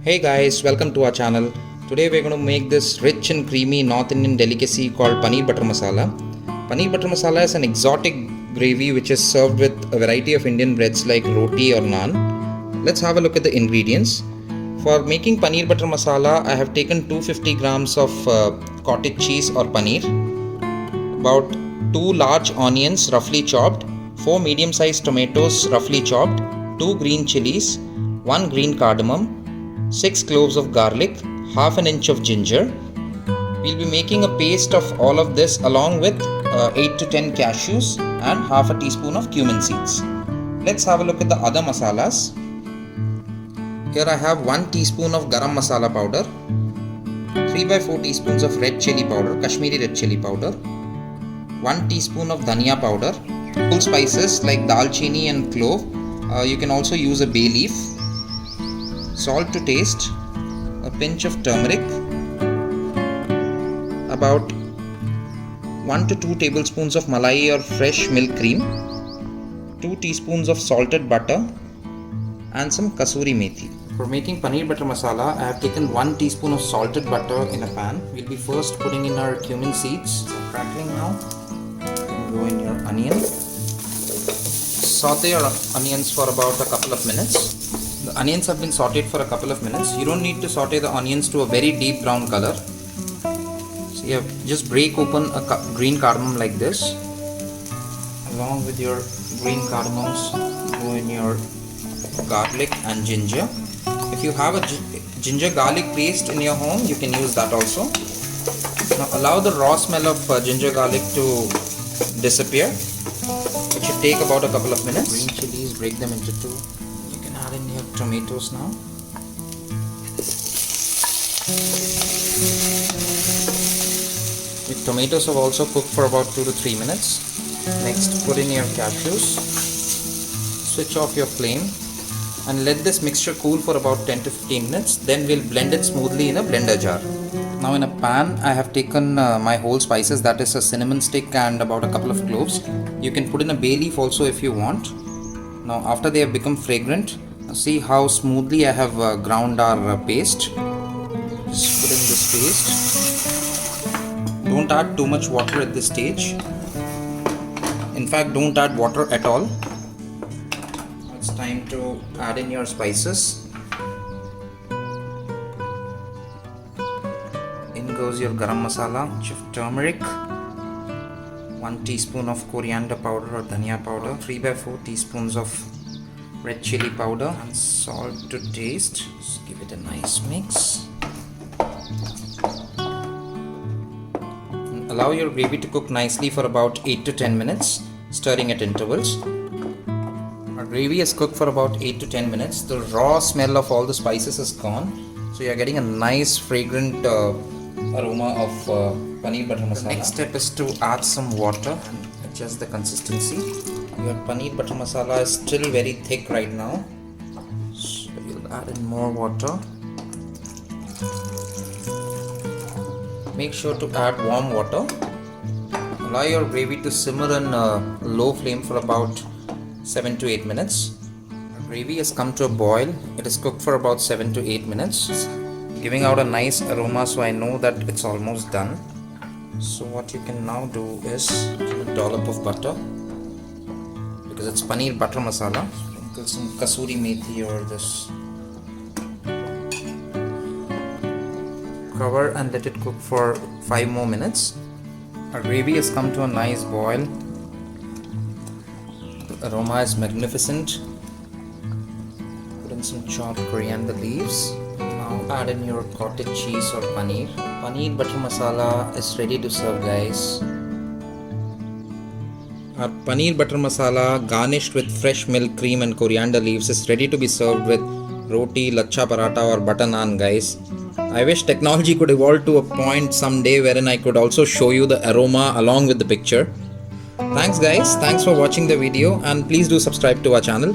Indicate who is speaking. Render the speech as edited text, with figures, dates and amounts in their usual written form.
Speaker 1: Hey guys, welcome to our channel. Today we're going to make this rich and creamy North Indian delicacy called Paneer Butter Masala. Paneer Butter Masala is an exotic gravy which is served with a variety of Indian breads like roti or naan. Let's have a look at the ingredients. For making Paneer Butter Masala, I have taken 250 grams of cottage cheese or paneer, about 2 large onions roughly chopped, 4 medium-sized tomatoes roughly chopped, 2 green chilies, 1 green cardamom, 6 cloves of garlic, half an inch of ginger. We'll be making a paste of all of this along with 8 to 10 cashews and half a teaspoon of cumin seeds. Let's have a look at the other masalas. Here I have 1 teaspoon of garam masala powder, 3 by 4 teaspoons of red chili powder, Kashmiri red chili powder, 1 teaspoon of dhania powder, full spices like dalchini and clove. You can also use a bay leaf, salt to taste, a pinch of turmeric, about 1 to 2 tablespoons of malai or fresh milk cream, 2 teaspoons of salted butter and some kasuri methi. For making paneer butter masala, I have taken 1 teaspoon of salted butter in a pan. We'll be first putting in our cumin seeds. So crackling now. Go in your onion. Saute your onions for about a couple of minutes. The onions have been sauteed for a couple of minutes. You don't need to saute the onions to a very deep brown color. So you just break open a green cardamom like this. Along with your green cardamoms, go in your garlic and ginger. If you have a ginger garlic paste in your home, you can use that also. Now allow the raw smell of ginger garlic to disappear. It should take about a couple of minutes. Green chilies, break them into 2. You can add in your tomatoes now. Your tomatoes have also cooked for about 2 to 3 minutes. Next, put in your cashews. Switch off your flame and let this mixture cool for about 10 to 15 minutes. Then we'll blend it smoothly in a blender jar. Now in a pan, I have taken my whole spices, that is a cinnamon stick and about a couple of cloves. You can put in a bay leaf also if you want. Now after they have become fragrant, see how smoothly I have ground our paste. Just put in this paste. Don't add too much water at this stage. In fact, don't add water at all. It's time to add in your spices. In goes your garam masala, pinch of turmeric, 1 teaspoon of coriander powder or dhania powder, 3 by 4 teaspoons of red chili powder and salt to taste. Just give it a nice mix. And allow your gravy to cook nicely for about 8 to 10 minutes, stirring at intervals. Our gravy is cooked for about 8 to 10 minutes. The raw smell of all the spices is gone. So you are getting a nice fragrant aroma of paneer butter masala. The next step is to add some water and adjust the consistency. Your paneer butter masala is still very thick right now, so you'll add in more water. Make sure to add warm water. Allow your gravy to simmer in a low flame for about 7 to 8 minutes. Our gravy has come to a boil. It is cooked for about 7 to 8 minutes, giving out a nice aroma, so I know that it's almost done. So what you can now do is a dollop of butter, because it's paneer butter masala. Sprinkle some kasuri methi over this. Cover and let it cook for 5 more minutes. Our gravy has come to a nice boil. The aroma is magnificent. Put in some chopped coriander leaves. Now add in your cottage cheese or paneer. Paneer butter masala is ready to serve, guys. Our paneer butter masala garnished with fresh milk cream and coriander leaves is ready to be served with roti, lachha paratha or butter naan, guys. I wish technology could evolve to a point someday wherein I could also show you the aroma along with the picture. Thanks guys, thanks for watching the video and please do subscribe to our channel.